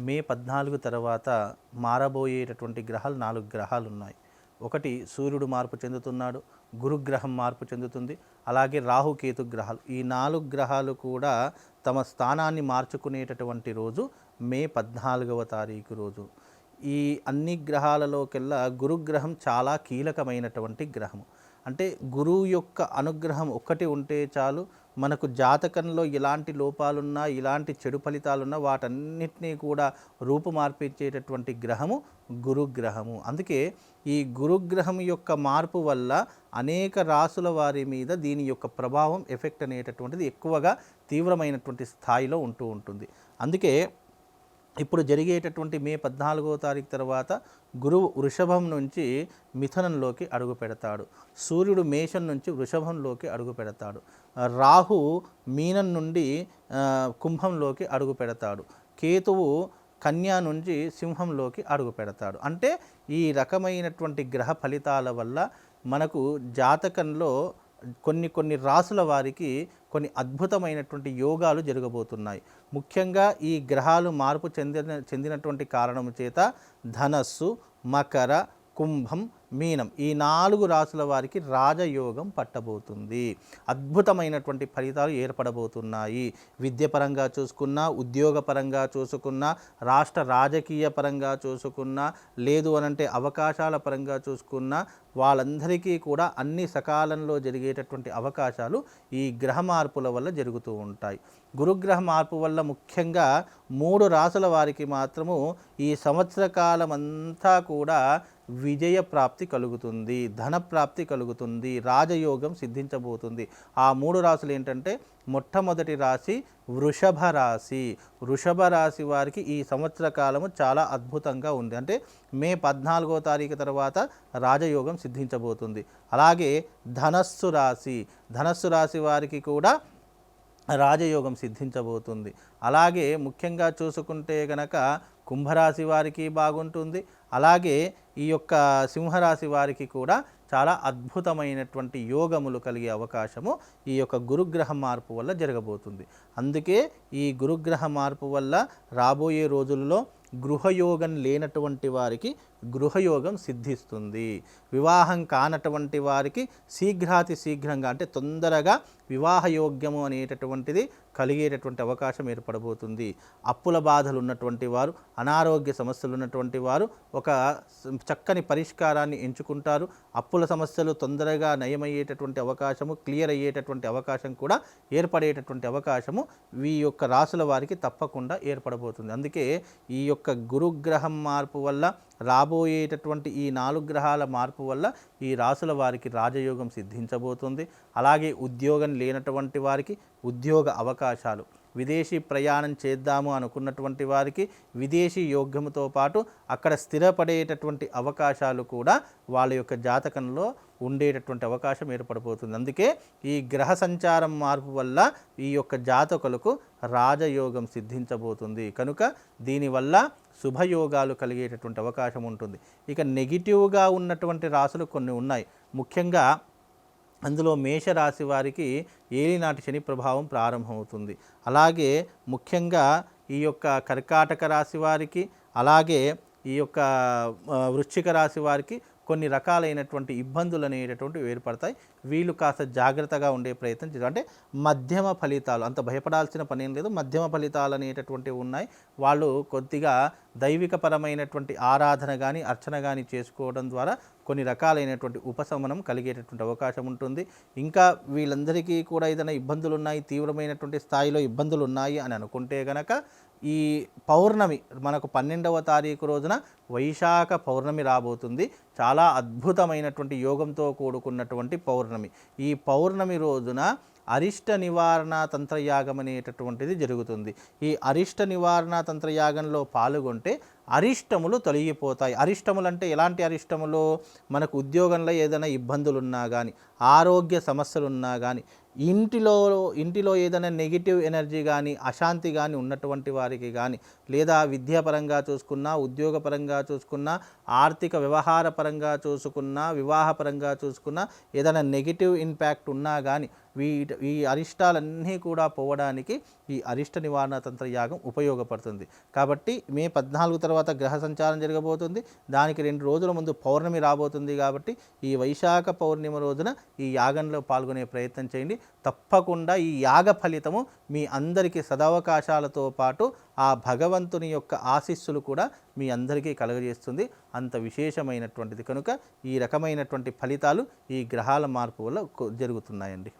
మే 14 తర్వాత మారబోయేటటువంటి గ్రహాలు 4 గ్రహాలు ఉన్నాయి. ఒకటి సూర్యుడు మార్పు చెందుతున్నాడు, గురుగ్రహం మార్పు చెందుతుంది, అలాగే రాహుకేతు గ్రహాలు. ఈ 4 గ్రహాలు కూడా తమ స్థానాన్ని మార్చుకునేటటువంటి రోజు మే 14వ తారీఖు రోజు. ఈ అన్ని గ్రహాలలోకెల్లా గురుగ్రహం చాలా కీలకమైనటువంటి గ్రహము. అంటే గురువు యొక్క అనుగ్రహం ఒక్కటి ఉంటే చాలు, మనకు జాతకంలో ఎలాంటి లోపాలున్నా, ఇలాంటి చెడు ఫలితాలున్నా వాటన్నిటినీ కూడా రూపుమార్పించేటటువంటి గ్రహము గురుగ్రహము. అందుకే ఈ గురుగ్రహం యొక్క మార్పు వల్ల అనేక రాసుల వారి మీద దీని యొక్క ప్రభావం, ఎఫెక్ట్ అనేటటువంటిది ఎక్కువగా తీవ్రమైనటువంటి స్థాయిలో ఉంటూ ఉంటుంది. అందుకే ఇప్పుడు జరిగేటటువంటి మే 14వ తారీఖు తర్వాత గురువు వృషభం నుంచి మిథునంలోకి అడుగు పెడతాడు, సూర్యుడు మేషం నుంచి వృషభంలోకి అడుగు పెడతాడు, రాహు మీనం నుండి కుంభంలోకి అడుగు పెడతాడు, కేతువు కన్యా నుంచి సింహంలోకి అడుగు పెడతాడు. అంటే ఈ రకమైనటువంటి గ్రహ ఫలితాల వల్ల మనకు జాతకంలో కొన్ని రాసుల వారికి కొన్ని అద్భుతమైనటువంటి యోగాలు జరగబోతున్నాయి. ముఖ్యంగా ఈ గ్రహాలు మార్పు చెందినటువంటి కారణం చేత ధనస్సు, మకర, కుంభం, మీనం ఈ 4 రాసుల వారికి రాజయోగం పట్టబోతుంది. అద్భుతమైనటువంటి ఫలితాలు ఏర్పడబోతున్నాయి. విద్యపరంగా చూసుకున్నా, ఉద్యోగపరంగా చూసుకున్నా, రాష్ట్ర రాజకీయ పరంగా చూసుకున్నా, లేదు అనంటే అవకాశాల పరంగా చూసుకున్నా వాళ్ళందరికీ కూడా అన్ని సకాలంలో జరిగేటటువంటి అవకాశాలు ఈ గ్రహ మార్పుల వల్ల జరుగుతూ ఉంటాయి. గురుగ్రహ మార్పు వల్ల ముఖ్యంగా 3 రాసుల వారికి మాత్రము ఈ సంవత్సర కాలం అంతా కూడా విజయ ప్రాప్తి కలుగుతుంది, ధన ప్రాప్తి కలుగుతుంది, రాజయోగం సిద్ధించబోతుంది. ఆ 3 రాశులు ఏంటంటే మొట్టమొదటి రాశి వృషభ రాశి. వృషభ రాశి వారికి ఈ సంవత్సర కాలము చాలా అద్భుతంగా ఉంది. అంటే మే 14వ తారీఖు తర్వాత రాజయోగం సిద్ధించబోతుంది. అలాగే ధనస్సు రాశి, ధనస్సు రాశి వారికి కూడా రాజయోగం సిద్ధించబోతుంది. అలాగే ముఖ్యంగా చూసుకుంటే గనక కుంభరాశి వారికి బాగుంటుంది. అలాగే ఈ యొక్క సింహరాశి వారికి కూడా చాలా అద్భుతమైనటువంటి యోగములు కలిగే అవకాశము ఈ యొక్క గురుగ్రహ మార్పు వల్ల జరగబోతుంది. అందుకే ఈ గురుగ్రహ మార్పు వల్ల రాబోయే రోజుల్లో గృహయోగం లేనటువంటి వారికి గృహయోగం సిద్ధిస్తుంది. వివాహం కానటువంటి వారికి శీఘ్రాతి శీఘ్రంగా అంటే తొందరగా వివాహయోగ్యము అనేటటువంటిది కలిగేటటువంటి అవకాశం ఏర్పడబోతుంది. అప్పుల బాధలు ఉన్నటువంటి వారు, అనారోగ్య సమస్యలు ఉన్నటువంటి వారు ఒక చక్కని పరిష్కారాన్ని ఎంచుకుంటారు. అప్పుల సమస్యలు తొందరగా నయమయ్యేటటువంటి అవకాశము, క్లియర్ అయ్యేటటువంటి అవకాశం కూడా ఏర్పడేటటువంటి అవకాశము ఈ యొక్క రాసుల వారికి తప్పకుండా ఏర్పడబోతుంది. అందుకే ఈ యొక్క గురుగ్రహం మార్పు వల్ల, రాబోయేటటువంటి ఈ 4 గ్రహాల మార్పు వల్ల ఈ రాసుల వారికి రాజయోగం సిద్ధించబోతుంది. అలాగే ఉద్యోగం లేనటువంటి వారికి ఉద్యోగ అవకాశాలు, విదేశీ ప్రయాణం చేద్దాము అనుకున్నటువంటి వారికి విదేశీ యోగ్యముతో పాటు అక్కడ స్థిరపడేటటువంటి అవకాశాలు కూడా వాళ్ళ యొక్క జాతకంలో ఉండేటటువంటి అవకాశం ఏర్పడిపోతుంది. అందుకే ఈ గ్రహ సంచారం మార్పు వల్ల ఈ యొక్క జాతకులకు రాజయోగం సిద్ధించబోతుంది. కనుక దీనివల్ల శుభయోగాలు కలిగేటటువంటి అవకాశం ఉంటుంది. ఇక నెగిటివ్గా ఉన్నటువంటి రాశులు కొన్ని ఉన్నాయి. ముఖ్యంగా అందులో మేషరాశి వారికి ఏలినాటి శని ప్రభావం ప్రారంభమవుతుంది. అలాగే ముఖ్యంగా ఈ యొక్క కర్కాటక రాశి వారికి, అలాగే ఈ యొక్క వృశ్చిక రాశి వారికి కొన్ని రకాలైనటువంటి ఇబ్బందులు అనేటటువంటివి ఏర్పడతాయి. వీళ్ళు కాస్త జాగ్రత్తగా ఉండే ప్రయత్నం చేయాలి. అంటే మధ్యమ ఫలితాలు, అంత భయపడాల్సిన పని ఏం లేదు, మధ్యమ ఫలితాలు అనేటటువంటివి ఉన్నాయి. వాళ్ళు కొద్దిగా దైవికపరమైనటువంటి ఆరాధన కానీ, అర్చన కానీ చేసుకోవడం ద్వారా కొన్ని రకాలైనటువంటి ఉపశమనం కలిగేటటువంటి అవకాశం ఉంటుంది. ఇంకా వీళ్ళందరికీ కూడా ఏదైనా ఇబ్బందులు ఉన్నాయి, తీవ్రమైనటువంటి స్థాయిలో ఇబ్బందులు ఉన్నాయి అని అనుకుంటే గనక ఈ పౌర్ణమి మనకు 12వ తారీఖు రోజున వైశాఖ పౌర్ణమి రాబోతుంది. చాలా అద్భుతమైనటువంటి యోగంతో కూడుకున్నటువంటి పౌర్ణమి. ఈ పౌర్ణమి రోజున అరిష్ట నివారణ తంత్రయాగం అనేటటువంటిది జరుగుతుంది. ఈ అరిష్ట నివారణ తంత్రయాగంలో పాల్గొంటే అరిష్టములు తొలగిపోతాయి. అరిష్టములు అంటే ఎలాంటి అరిష్టములు? మనకు ఉద్యోగంలో ఏదైనా ఇబ్బందులు ఉన్నా కానీ, ఆరోగ్య సమస్యలు ఉన్నా కానీ, ఇంటిలో ఏదైనా నెగిటివ్ ఎనర్జీ కానీ, అశాంతి కానీ ఉన్నటువంటి వారికి కానీ, లేదా విద్యాపరంగా చూసుకున్నా, ఉద్యోగపరంగా చూసుకున్నా, ఆర్థిక వ్యవహార పరంగా చూసుకున్నా, వివాహపరంగా చూసుకున్నా ఏదైనా నెగిటివ్ ఇంపాక్ట్ ఉన్నా కానీ ఈ అరిష్టాలన్నీ కూడా పోవడానికి ఈ అరిష్ట నివారణ తంత్ర యాగం ఉపయోగపడుతుంది. కాబట్టి మే 14 తర్వాత గ్రహ సంచారం జరగబోతుంది. దానికి 2 రోజుల ముందు పౌర్ణమి రాబోతుంది. కాబట్టి ఈ వైశాఖ పౌర్ణిమ రోజున ఈ యాగంలో పాల్గొనే ప్రయత్నం చేయండి. తప్పకుండా ఈ యాగ ఫలితము మీ అందరికీ సదవకాశాలతో పాటు ఆ భగవంతుని యొక్క ఆశీస్సులు కూడా మీ అందరికీ కలుగజేస్తుంది. అంత విశేషమైనటువంటిది కనుక ఈ రకమైనటువంటి ఫలితాలు ఈ గ్రహాల మార్పు వల్ల జరుగుతున్నాయండి.